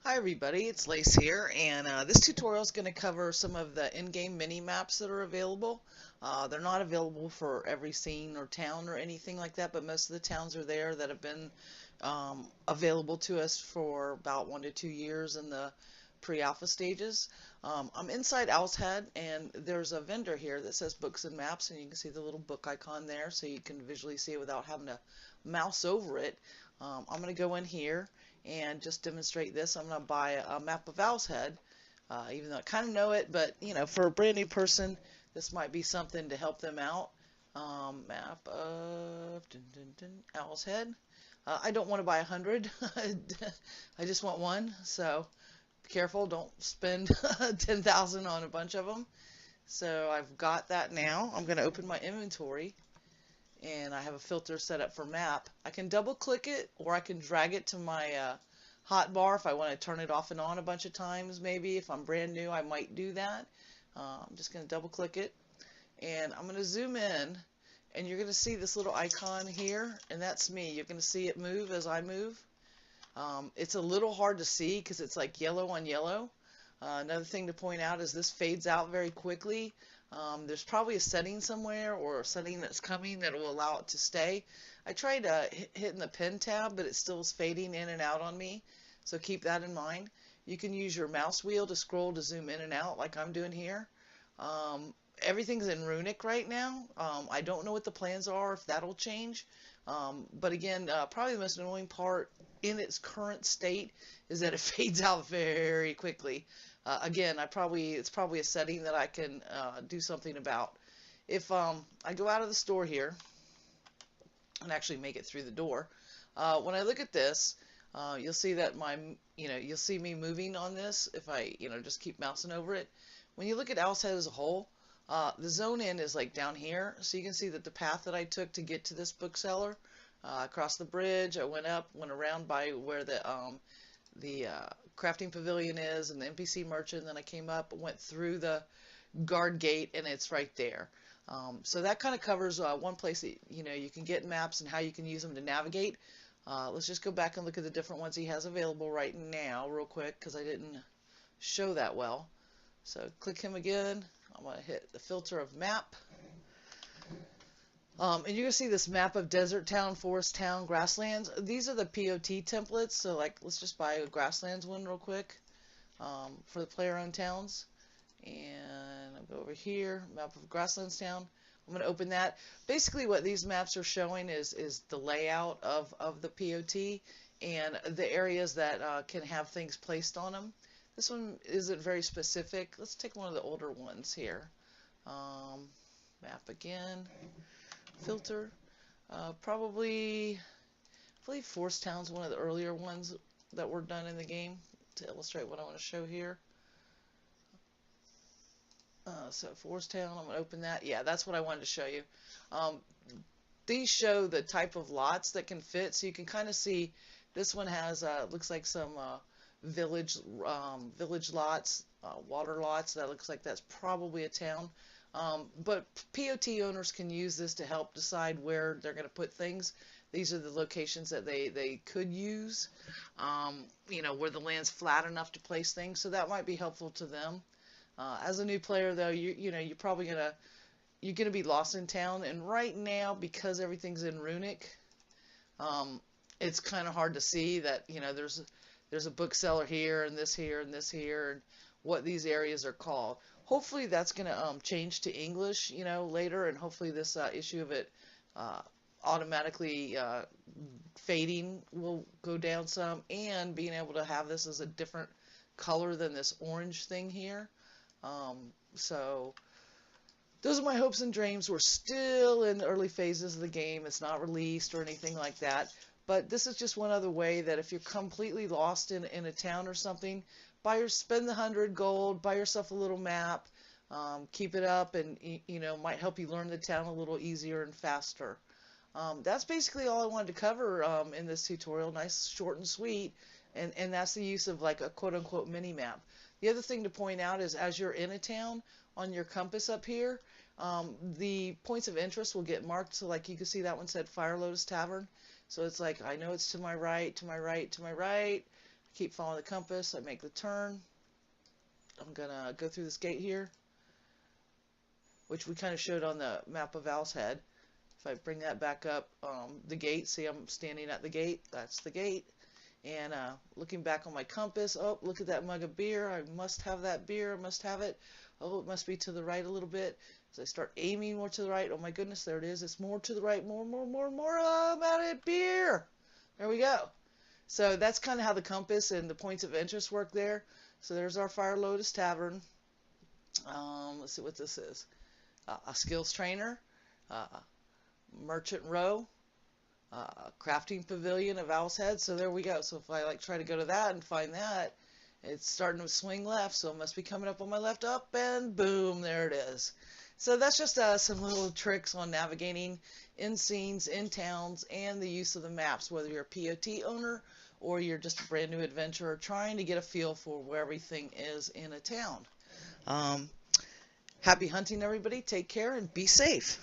Hi everybody, it's Lace here, and this tutorial is going to cover some of the in-game mini maps that are available. They're not available for every scene or town or anything like that, but most of the towns are there that have been available to us for about 1 to 2 years in the pre-alpha stages. I'm inside Owl's Head, and there's a vendor here that says Books and Maps, and you can see the little book icon there, so you can visually see it without having to mouse over it. I'm going to go in here and just demonstrate this. I'm going to buy a map of Owl's Head, even though I kind of know it, but for a brand new person, this might be something to help them out. Map of Owl's Head. I don't want to buy 100. I just want one, so be careful. Don't spend 10,000 on a bunch of them. So I've got that now. I'm going to open my inventory, and I have a filter set up for map. I can double click it, or I can drag it to my hotbar if I want to turn it off and on a bunch of times. Maybe if I'm brand new, I might do that. I'm just going to double click it, and I'm going to zoom in, and you're going to see this little icon here, and that's me. You're going to see it move as I move. It's a little hard to see because it's like yellow on yellow. Another thing to point out is this fades out very quickly. There's probably a setting somewhere or a setting that's coming that will allow it to stay. I tried hitting the pen tab, but it still is fading in and out on me, so keep that in mind. You can use your mouse wheel to scroll to zoom in and out like I'm doing here. Everything's in Runic right now. I don't know what the plans are, if that'll change. But again, probably the most annoying part in its current state is that it fades out very quickly. Again, it's probably a setting that I can do something about. If I go out of the store here and actually make it through the door, when I look at this, you'll see that you'll see me moving on this if I, just keep mousing over it. When you look at Owl's Head as a whole, the zone in is like down here, so you can see that the path that I took to get to this bookseller, across the bridge, I went up, went around by where the crafting pavilion is and the NPC merchant, and then I came up, went through the guard gate, and it's right there. So that kind of covers one place that you can get maps and how you can use them to navigate. Let's just go back and look at the different ones he has available right now real quick, because I didn't show that well. So click him again. I'm going to hit the filter of map. And you're going to see this map of desert town, forest town, grasslands. These are the POT templates. So like, let's just buy a grasslands one real quick for the player-owned towns. And I'll go over here, map of grasslands town. I'm going to open that. Basically what these maps are showing is the layout of the POT and the areas that can have things placed on them. This one isn't very specific. Let's take one of the older ones here. Map again. Filter. Probably, I believe Forest Town's one of the earlier ones that were done in the game to illustrate what I want to show here. So Forest Town, I'm going to open that. Yeah, that's what I wanted to show you. These show the type of lots that can fit, so you can kind of see this one has, looks like some village lots, water lots. That looks like that's probably a town. But POT owners can use this to help decide where they're going to put things. These are the locations that they could use, where the land's flat enough to place things. So that might be helpful to them. As a new player, though, you're probably you're gonna be lost in town. And right now, because everything's in Runic, it's kind of hard to see that there's a bookseller here and this here and this here and what these areas are called. Hopefully that's going to change to English, later, and hopefully this issue of it automatically fading will go down some, and being able to have this as a different color than this orange thing here. So those are my hopes and dreams. We're still in the early phases of the game. It's not released or anything like that. But this is just one other way that if you're completely lost in a town or something, spend the 100 gold, buy yourself a little map, keep it up, and might help you learn the town a little easier and faster. That's basically all I wanted to cover in this tutorial. Nice, short, and sweet, and that's the use of like a quote-unquote mini-map. The other thing to point out is as you're in a town, on your compass up here, the points of interest will get marked. So like you can see that one said Fire Lotus Tavern. So it's like, I know it's to my right, to my right, to my right. Keep following the compass. I make the turn. I'm gonna go through this gate here, which we kind of showed on the map of Owl's Head. If I bring that back up, the gate, see I'm standing at the gate, that's the gate. And looking back on my compass, oh, look at that mug of beer. I must have that beer, I must have it. Oh, it must be to the right a little bit. As I start aiming more to the right, oh my goodness, there it is. It's more to the right, more. Oh, I'm at it, beer. There we go. So that's kind of how the compass and the points of interest work there. So there's our Fire Lotus Tavern. Let's see what this is. A skills trainer, merchant row, crafting pavilion of Owl's Head. So there we go. So if I like try to go to that and find that, it's starting to swing left, so it must be coming up on my left, up, and boom, there it is. So that's just some little tricks on navigating in scenes, in towns, and the use of the maps, whether you're a POT owner or you're just a brand new adventurer trying to get a feel for where everything is in a town. Happy hunting, everybody. Take care and be safe.